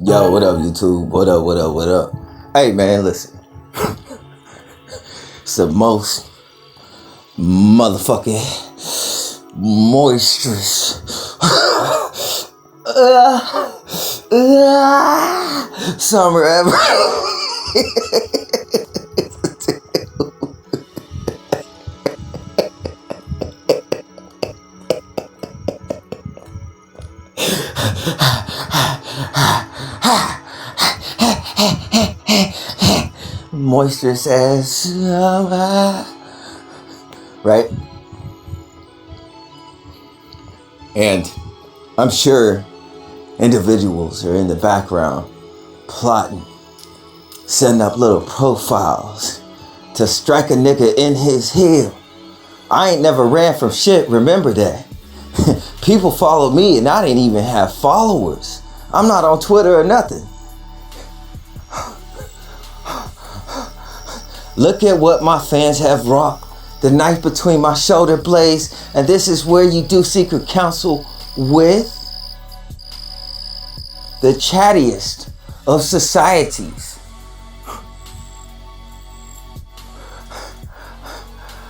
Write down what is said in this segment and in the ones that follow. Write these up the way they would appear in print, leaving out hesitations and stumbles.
Yo, what up, YouTube? What up, what up, what up? Hey, man, listen. It's the most motherfucking moisturous summer ever. Moisture says, right? And I'm sure individuals are in the background plotting, setting up little profiles to strike a nigga in his heel. I ain't never ran from shit, remember that. People follow me and I didn't even have followers. I'm not on Twitter or nothing. Look at what my fans have wrought. The knife between my shoulder blades. And this is where you do secret counsel with the chattiest of societies.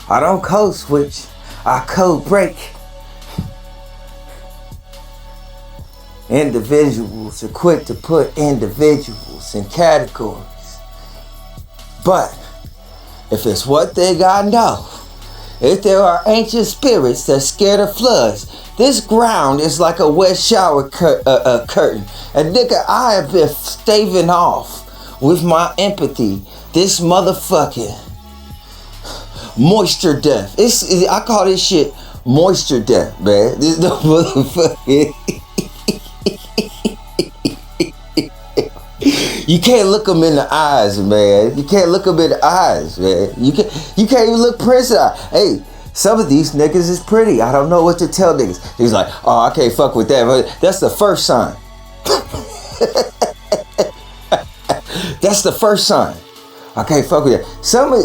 I don't code switch. I code break. Individuals are quick to put individuals in categories. But if it's what they gotta know, if there are ancient spirits that scared of floods, this ground is like a wet shower curtain. And nigga, I have been staving off with my empathy this motherfucking moisture death. I call this shit moisture death, man. This no motherfucking. You can't look them in the eyes, man. You can't look them in the eyes, man. You can't even look Prince in the eye. Hey, some of these niggas is pretty. I don't know what to tell niggas. He's like, oh, I can't fuck with that. But that's the first sign. That's the first sign. I can't fuck with that. Some of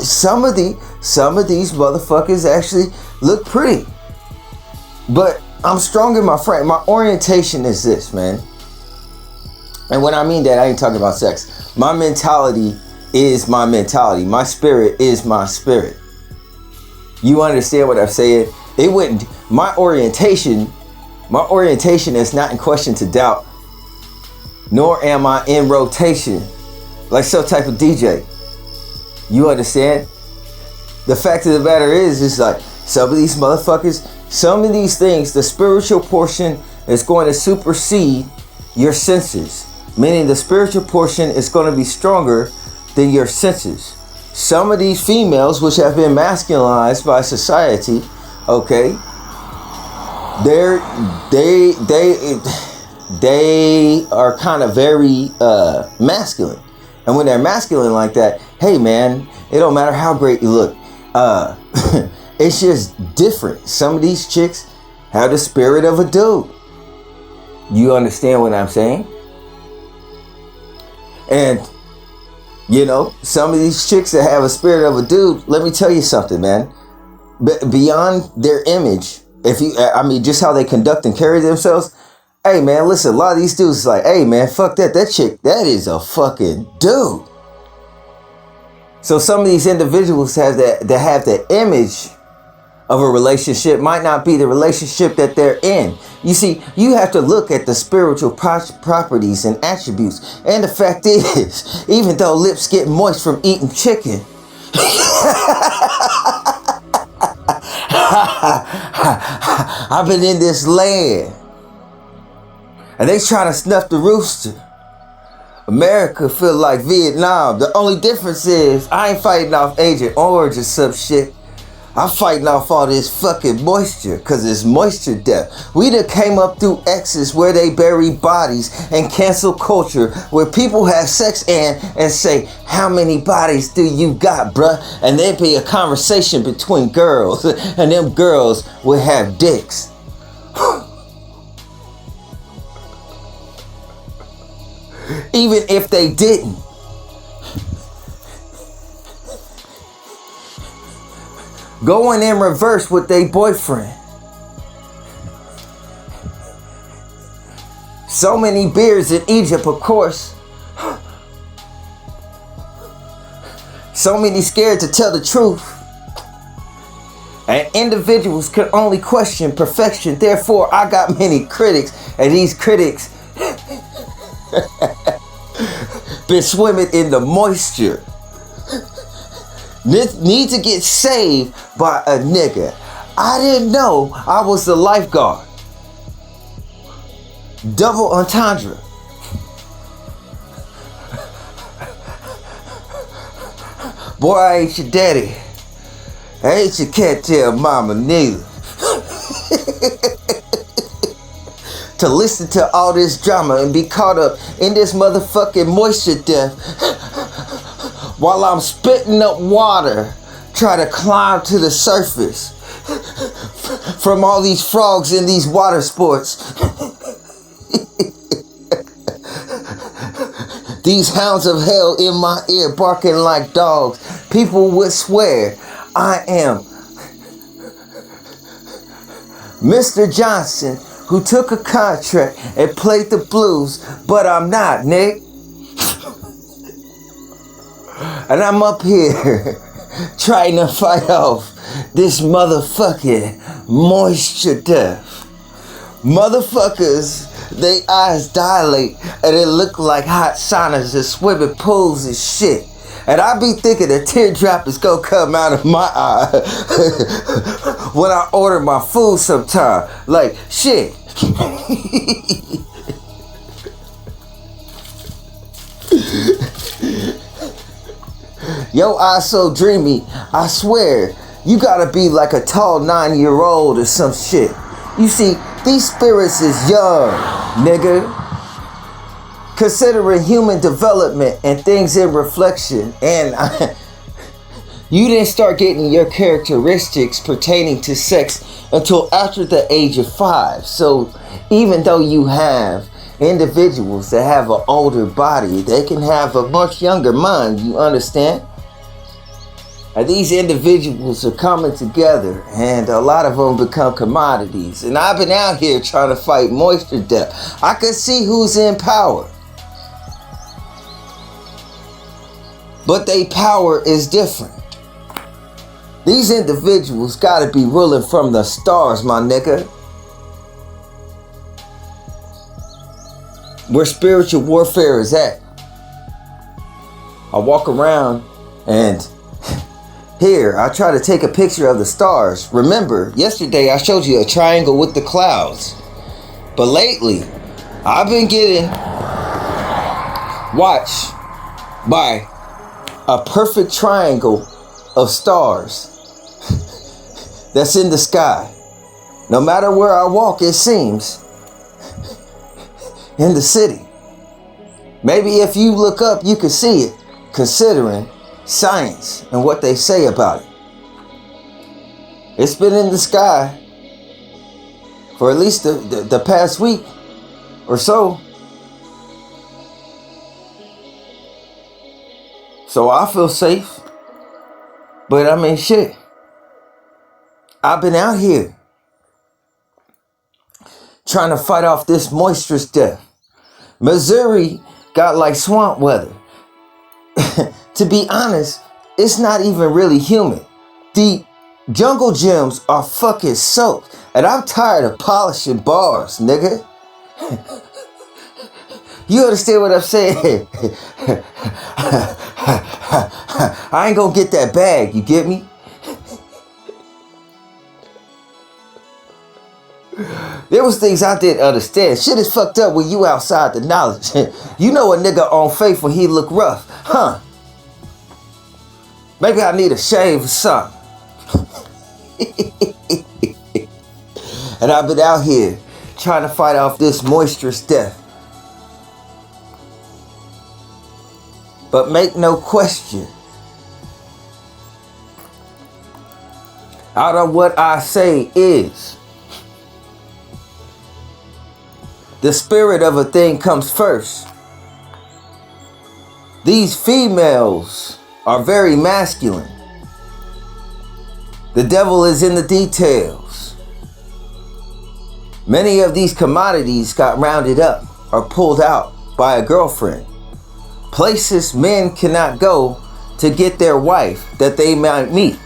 these motherfuckers actually look pretty. But I'm strong in my frame. My orientation is this, man. And when I mean that, I ain't talking about sex. My mentality is my mentality. My spirit is my spirit. You understand what I'm saying? It wouldn't. My orientation is not in question to doubt. Nor am I in rotation like some type of DJ. You understand? The fact of the matter is like some of these motherfuckers, some of these things, the spiritual portion is going to supersede your senses. Meaning the spiritual portion is going to be stronger than your senses. Some of these females, which have been masculinized by society, okay, they are kind of very masculine. And when they're masculine like that, hey man, It don't matter how great you look. It's just different. Some of these chicks have the spirit of a dude. You understand what I'm saying? And, you know, some of these chicks that have a spirit of a dude, let me tell you something, man. Beyond their image, just how they conduct and carry themselves. Hey, man, listen, a lot of these dudes is like, hey, man, fuck that. That chick, that is a fucking dude. So some of these individuals have the image of a relationship might not be the relationship that they're in. You see, you have to look at the spiritual properties and attributes. And the fact is, even though lips get moist from eating chicken, I've been in this land and they trying to snuff the rooster. America feel like Vietnam. The only difference is I ain't fighting off Agent Orange or some shit. I'm fighting off all this fucking moisture, cause it's moisture death. We done came up through X's where they bury bodies and cancel culture, where people have sex and say, how many bodies do you got, bruh? And there'd be a conversation between girls, and them girls would have dicks. Even if they didn't. Going in reverse with their boyfriend. So many beers in Egypt, of course. So many scared to tell the truth. And individuals can only question perfection. Therefore, I got many critics. And these critics been swimming in the moisture. Need to get saved by a nigga. I didn't know I was the lifeguard. Double entendre. Boy, I ain't your daddy. I ain't your can't tell mama neither. To listen to all this drama and be caught up in this motherfucking moisture death while I'm spitting up water, try to climb to the surface from all these frogs in these water sports. These hounds of hell in my ear barking like dogs. People would swear I am Mr. Johnson, who took a contract and played the blues, but I'm not, Nick. And I'm up here trying to fight off this motherfucking moisture death. Motherfuckers, they eyes dilate and it look like hot saunas and swimming pools and shit. And I be thinking a teardrop is gonna come out of my eye when I order my food sometime. Like, shit. Yo, eyes so dreamy, I swear, you gotta be like a tall 9-year-old or some shit. You see, these spirits is young, nigga. Considering human development and things in reflection, and you didn't start getting your characteristics pertaining to sex until after the age of 5. So even though you have individuals that have an older body, they can have a much younger mind, you understand? And these individuals are coming together and a lot of them become commodities. And I've been out here trying to fight moisture death. I can see who's in power. But their power is different. These individuals gotta be ruling from the stars, my nigga. Where spiritual warfare is at. I walk around and here, I try to take a picture of the stars. Remember, yesterday I showed you a triangle with the clouds. But lately, I've been getting watched by a perfect triangle of stars that's in the sky. No matter where I walk, it seems, in the city. Maybe if you look up, you can see it, considering science and what they say about it. It's been in the sky for at least the past week or so. So I feel safe. But I mean, shit. I've been out here trying to fight off this moisture death. Missouri got like swamp weather. To be honest, it's not even really humid. The jungle gyms are fucking soaked. And I'm tired of polishing bars, nigga. You understand what I'm saying? I ain't gonna get that bag, you get me? There was things I didn't understand. Shit is fucked up when you outside the knowledge. You know a nigga on faith when he look rough, huh? Maybe I need a shave or something. And I've been out here trying to fight off this moisturous death. But make no question, out of what I say is, the spirit of a thing comes first. These females are very masculine. The devil is in the details. Many of these commodities got rounded up or pulled out by a girlfriend. Places men cannot go to get their wife that they might meet.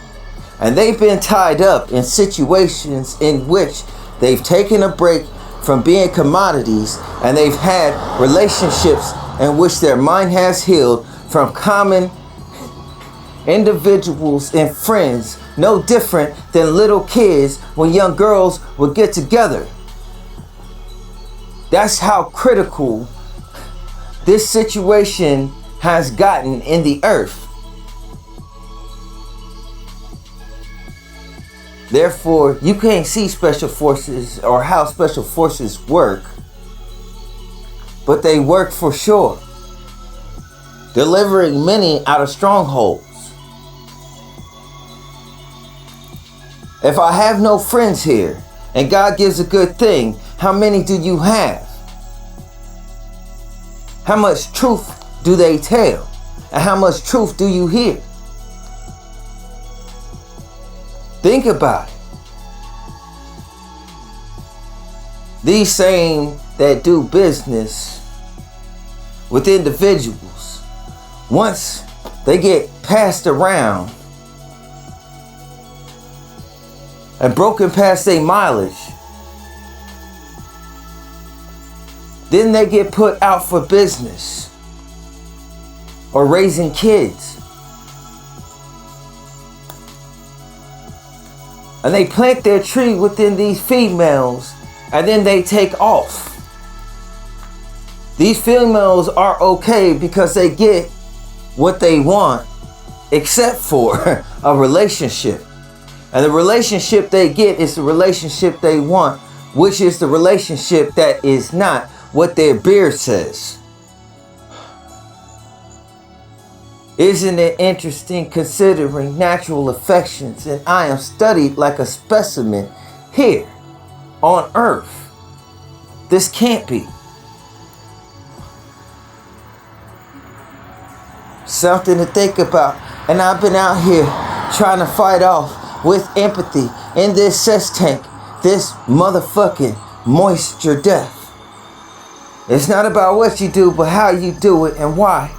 And they've been tied up in situations in which they've taken a break from being commodities, and they've had relationships in which their mind has healed from common individuals and friends, no different than little kids when young girls would get together. That's how critical this situation has gotten in the earth. Therefore, you can't see special forces or how special forces work, but they work for sure, delivering many out of strongholds. If I have no friends here and God gives a good thing, how many do you have? How much truth do they tell? And how much truth do you hear? Think about it. These same that do business with individuals, once they get passed around and broken past their mileage, then they get put out for business or raising kids. And they plant their tree within these females, and then they take off. These females are okay because they get what they want, except for a relationship. And the relationship they get is the relationship they want, which is the relationship that is not what their beard says. Isn't it interesting considering natural affections, and I am studied like a specimen here on earth? This can't be. Something to think about. And I've been out here trying to fight off with empathy in this sex tank, this motherfucking moisture death. It's not about what you do, but how you do it and why.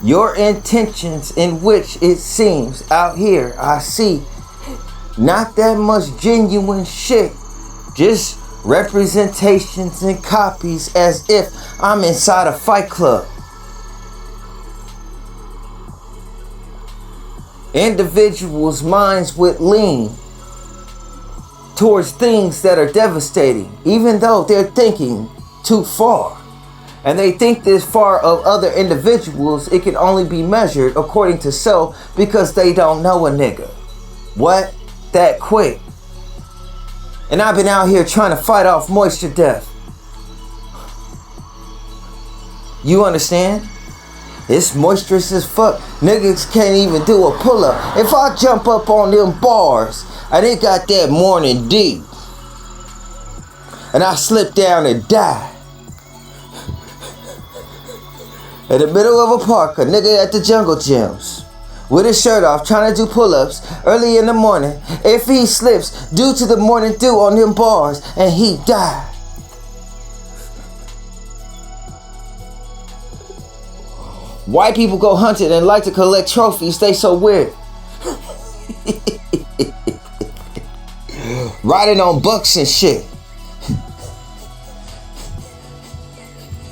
Your intentions, in which it seems out here I see not that much genuine shit, just representations and copies as if I'm inside a fight club. Individuals' minds would lean towards things that are devastating, even though they're thinking too far. And they think this far of other individuals, it can only be measured according to self because they don't know a nigga. What? That quick. And I've been out here trying to fight off moisture death. You understand? It's moisturous as fuck. Niggas can't even do a pull-up. If I jump up on them bars and they got that morning dew and I slip down and die in the middle of a park, a nigga at the Jungle Gyms with his shirt off trying to do pull-ups early in the morning, if he slips due to the morning dew on them bars and he die, white people go hunting and like to collect trophies, they so weird. Riding on bucks and shit.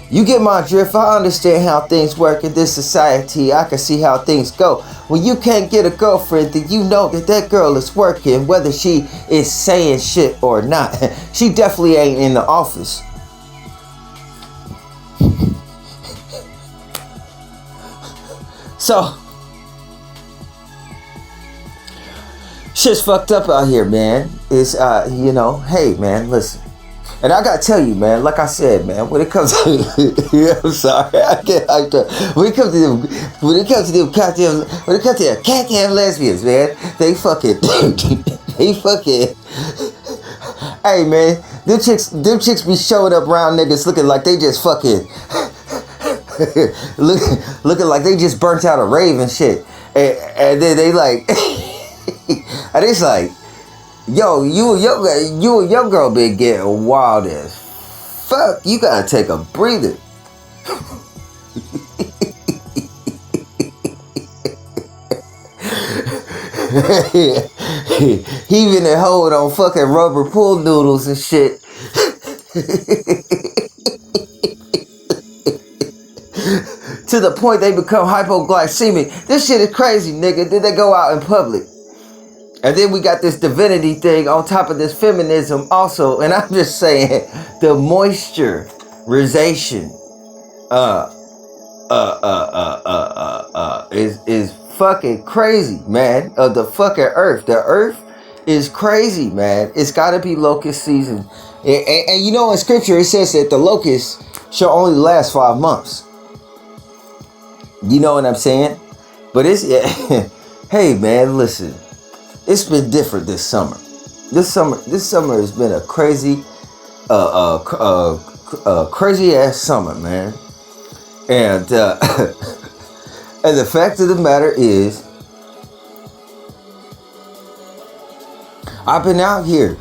You get my drift. I understand how things work in this society. I can see how things go. When you can't get a girlfriend, then you know that that girl is working, whether she is saying shit or not. She definitely ain't in the office. So, shit's fucked up out here, man. It's, hey, man, listen. And I gotta tell you, man, like I said, man, when it comes to, yeah, I'm sorry, I get hyped up. When it comes to them goddamn lesbians, man, they fucking, hey, man, them chicks be showing up around niggas looking like they just fucking, looking like they just burnt out a rave and shit. And then they like, and it's like, yo, you and your girl been getting wild as fuck. You gotta take a breather. Even and hold on fucking rubber pool noodles and shit. To the point they become hypoglycemic. This shit is crazy, nigga. Then they go out in public. And then we got this divinity thing on top of this feminism also. And I'm just saying, the moisturization is fucking crazy, man. Of the fucking earth. The earth is crazy, man. It's gotta be locust season. And you know in scripture it says that the locust shall only last 5 months. You know what I'm saying? But it's, hey man, listen. It's been different this summer. This summer has been a crazy, crazy ass summer, man. And and the fact of the matter is, I've been out here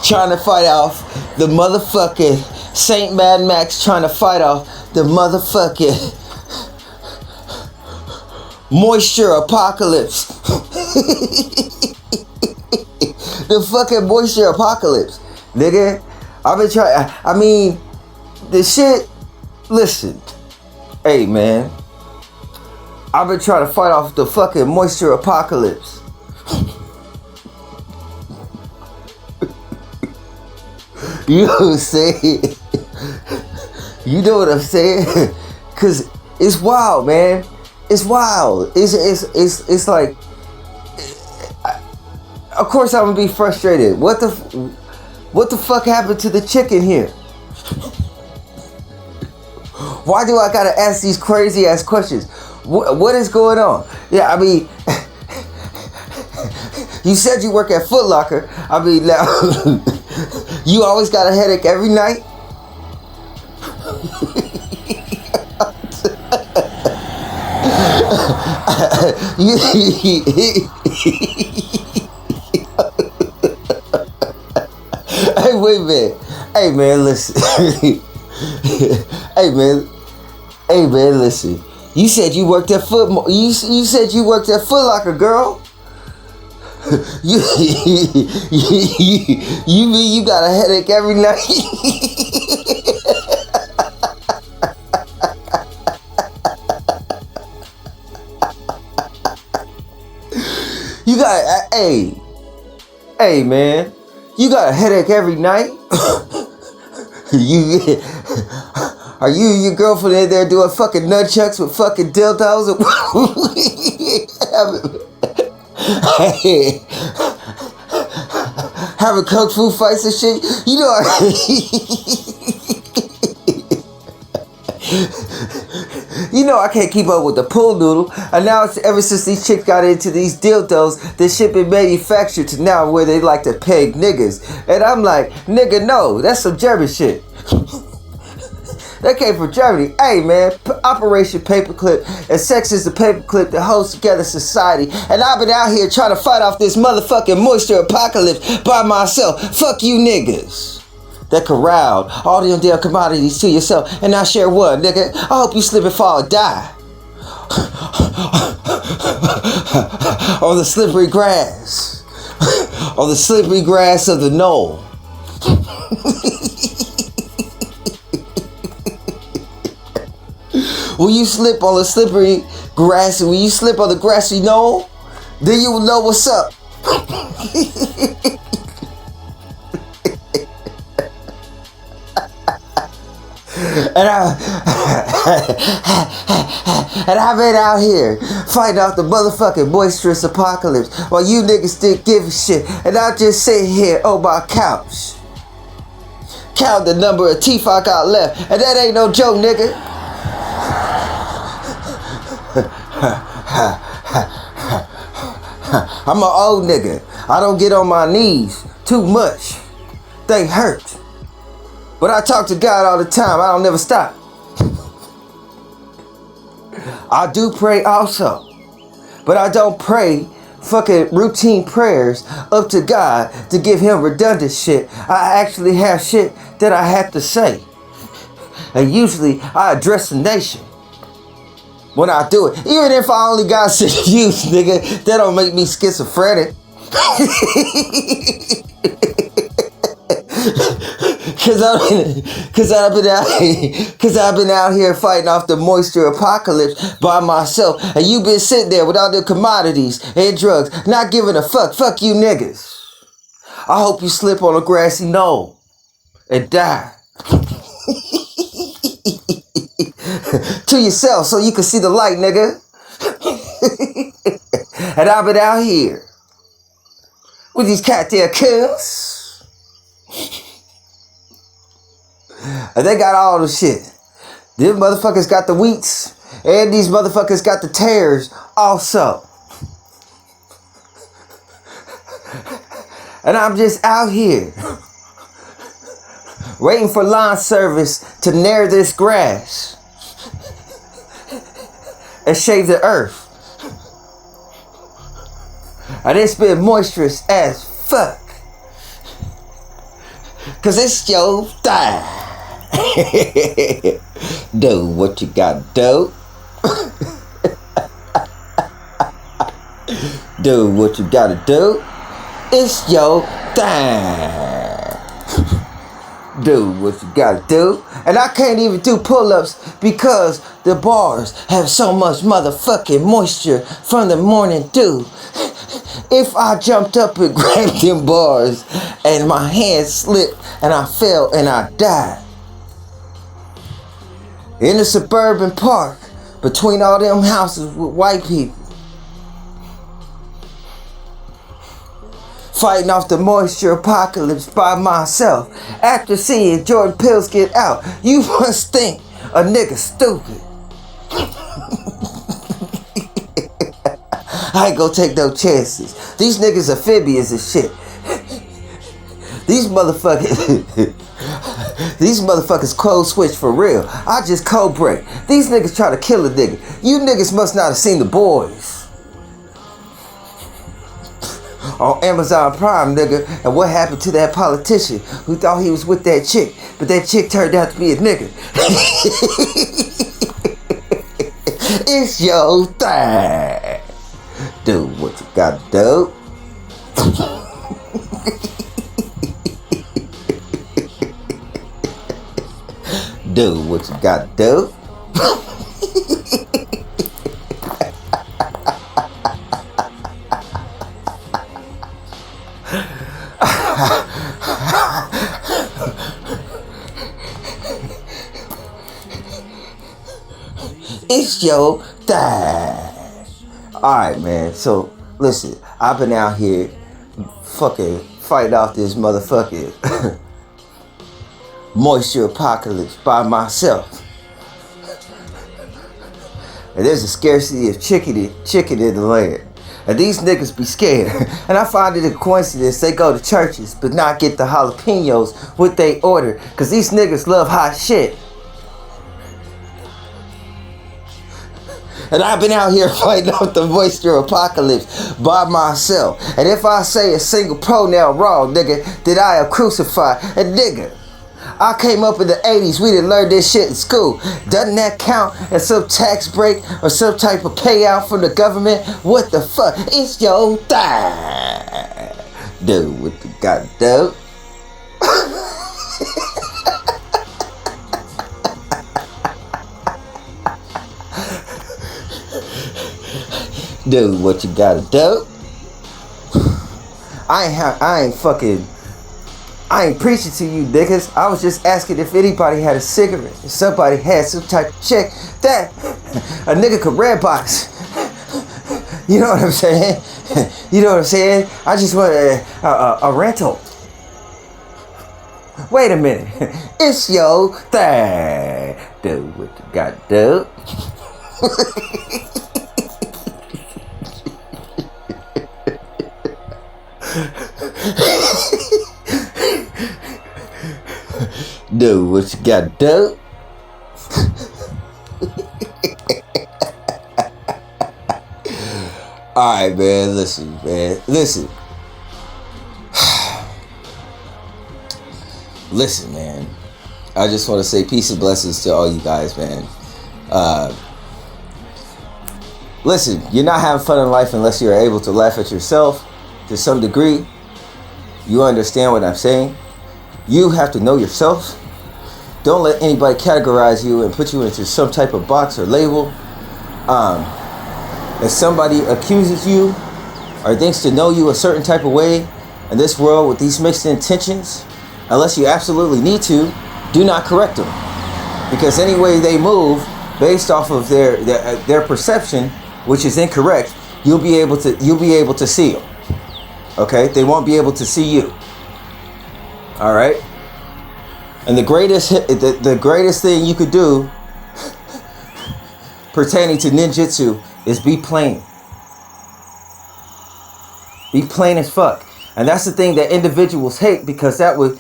trying to fight off the motherfucking Saint Mad Max, trying to fight off the motherfucking moisture apocalypse. The fucking moisture apocalypse, nigga. I've been trying. I mean, the shit. Listen, hey man, I've been trying to fight off the fucking moisture apocalypse. You know what I'm saying? You know what I'm saying? Cause it's wild, man. It's wild. It's like, of course I'm gonna be frustrated. What the fuck happened to the chicken here? Why do I gotta ask these crazy ass questions? What is going on? Yeah, I mean, you said you work at Foot Locker. I mean, now you always got a headache every night. Hey, wait a minute. Hey, man, listen. Hey, man, listen. You said you worked at You said you worked at Foot Locker, girl. You mean you got a headache every night? You got, hey man, you got a headache every night? Are you and your girlfriend in there doing fucking nunchucks with fucking dildos? Having kung fu fights and shit? You know, You know I can't keep up with the pool noodle. And now it's ever since these chicks got into these dildos, this shit been manufactured to now where they like to peg niggas. And I'm like, nigga, no, that's some German shit. That came from Germany. Hey man, Operation Paperclip, and sex is the paperclip that holds together society. And I've been out here trying to fight off this motherfucking moisture apocalypse by myself. Fuck you niggas that corralled all them damn commodities to yourself and not share one, nigga. I hope you slip and fall and die on the slippery grass, on the slippery grass of the knoll. When you slip on the slippery grass, when you slip on the grassy knoll, then you will know what's up. And I've been out here fighting off the motherfucking moisturous apocalypse while you niggas still give a shit. And I just sit here on my couch, count the number of teeth I got left. And that ain't no joke, nigga. I'm an old nigga. I don't get on my knees too much. They hurt. But I talk to God all the time. I don't never stop. I do pray also. But I don't pray fucking routine prayers up to God to give him redundant shit. I actually have shit that I have to say. And usually I address the nation when I do it. Even if I only got 6 views, nigga, that don't make me schizophrenic. Cause I've been out here fighting off the moisture apocalypse by myself, and you been sitting there with all the commodities and drugs, not giving a fuck. Fuck you niggas. I hope you slip on a grassy knoll and die. To yourself so you can see the light, nigga. And I've been out here with these goddamn kills. And they got all the shit. Them motherfuckers got the wheats, and these motherfuckers got the tares also. And I'm just out here waiting for lawn service to nair this grass and shave the earth. And it's been moisturous as fuck. Cause it's your time. Do what you gotta do. Do what you gotta do. It's your time. Do what you gotta do. And I can't even do pull-ups because the bars have so much motherfucking moisture from the morning dew. If I jumped up and grabbed them bars and my hand slipped and I fell and I died in a suburban park between all them houses with white people, fighting off the moisture apocalypse by myself. After seeing Jordan Pills get out, you must think a nigga stupid. I ain't gonna take no chances. These niggas amphibians and shit. These motherfuckers code switch for real. I just code break. These niggas try to kill a nigga. You niggas must not have seen The Boys on Amazon Prime, nigga. And what happened to that politician who thought he was with that chick, but that chick turned out to be a nigga. It's your thing. Do what you gotta do. Do what you gotta do. It's your thing. Alright, man. So, listen. I've been out here fucking fighting off this motherfucking moisture apocalypse by myself. and there's a scarcity of chicken in the land. And these niggas be scared. And I find it a coincidence they go to churches but not get the jalapenos what they order. Cause these niggas love hot shit. And I've been out here fighting off the moisture apocalypse by myself. And if I say a single pronoun wrong, nigga, then I am crucified. And nigga, I came up in the 80s, we didn't learn this shit in school. Doesn't that count as some tax break or some type of payout from the government? What the fuck? It's your thing. Do what you gotta do. Do what you gotta do. I ain't preaching to you niggas. I was just asking if anybody had a cigarette. If somebody had some type of check that a nigga could red box. You know what I'm saying? You know what I'm saying? I just want a rental. Wait a minute. It's your thing. Do what you gotta do. Do what you gotta do. Alright, man, listen. Listen, man. I just want to say peace and blessings to all you guys, man. Listen, you're not having fun in life unless you're able to laugh at yourself to some degree. You understand what I'm saying? You have to know yourself. Don't let anybody categorize you and put you into some type of box or label. If somebody accuses you or thinks to know you a certain type of way in this world with these mixed intentions, unless you absolutely need to, do not correct them. Because any way they move based off of their perception, which is incorrect, you'll be able to see them. Okay? They won't be able to see you. All right? And the greatest thing you could do pertaining to ninjutsu is be plain. Be plain as fuck. And that's the thing that individuals hate, because that would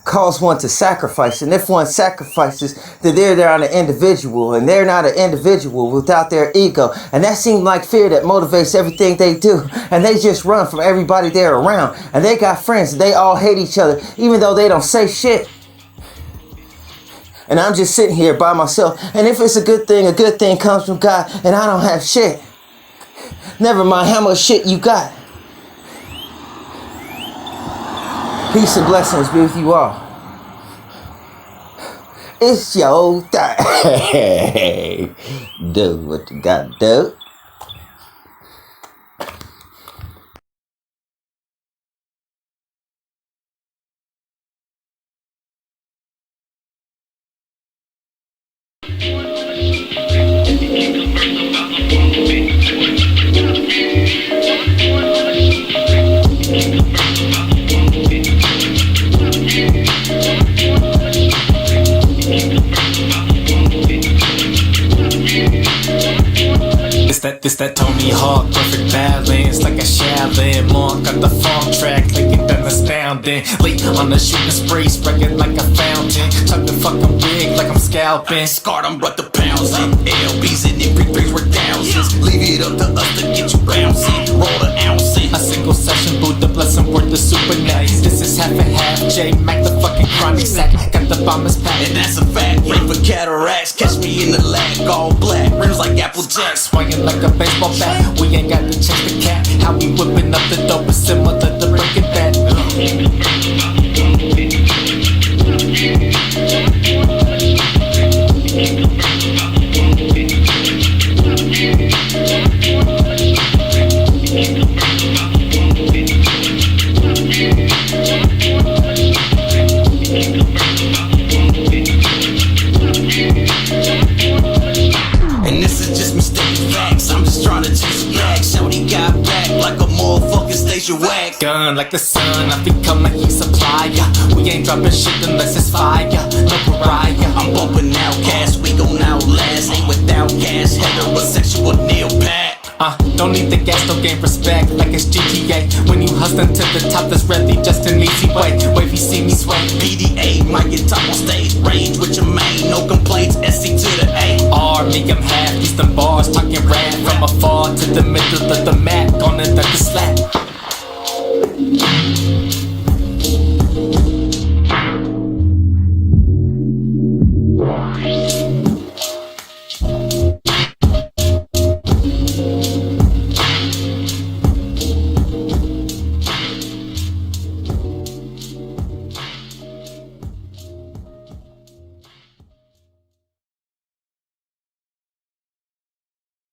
cause one to sacrifice. And if one sacrifices, then they're not an individual. And they're not an individual without their ego. And that seems like fear that motivates everything they do. And they just run from everybody they're around. And they got friends. And they all hate each other, even though they don't say shit. And I'm just sitting here by myself. And if it's a good thing comes from God. And I don't have shit. Never mind how much shit you got. Peace and blessings be with you all. It's your thing. Do what you gotta do. This that Tony Hawk, perfect balance, like a Shaolin monk. Got the funk track, clicking down astounding. Late on the shooting spree, spreading like a fountain. Chuck the fucking wig like I'm scalping. Scarred, I'm but the pounds in LBs and it brings worth thousands. Leave it up to us to get you bouncing. Roll the ounce in. A single session, Buddha blessing, worth the super nice. This is half and half, J Mac the fucking chronic sack. Got the bombers packed, and that's a fact. Rain for cataracts, catch me in the lag, all black. Rims like Apple Jacks, swinging like a baseball bat. We ain't got to chase the cat. How we whipping up the dope is similar to Breaking Bad. And this is just mistake facts. I'm just trying to chase a bag. Shouty got back like a motherfucking station wag. Gun like the sun, I become a heat supplier. We ain't dropping shit unless it's fire. No pariah. I'm bumping Outcast, we gon' outlast. Ain't without Don't need the gas, don't gain respect like it's GTA. When you hustling to the top, that's really just an easy way. Wave, you see me sway. PDA, might get top on stage, rage with your main, no complaints, SC to the A. R, me, I'm half, these them bars, talking rap from afar to the middle of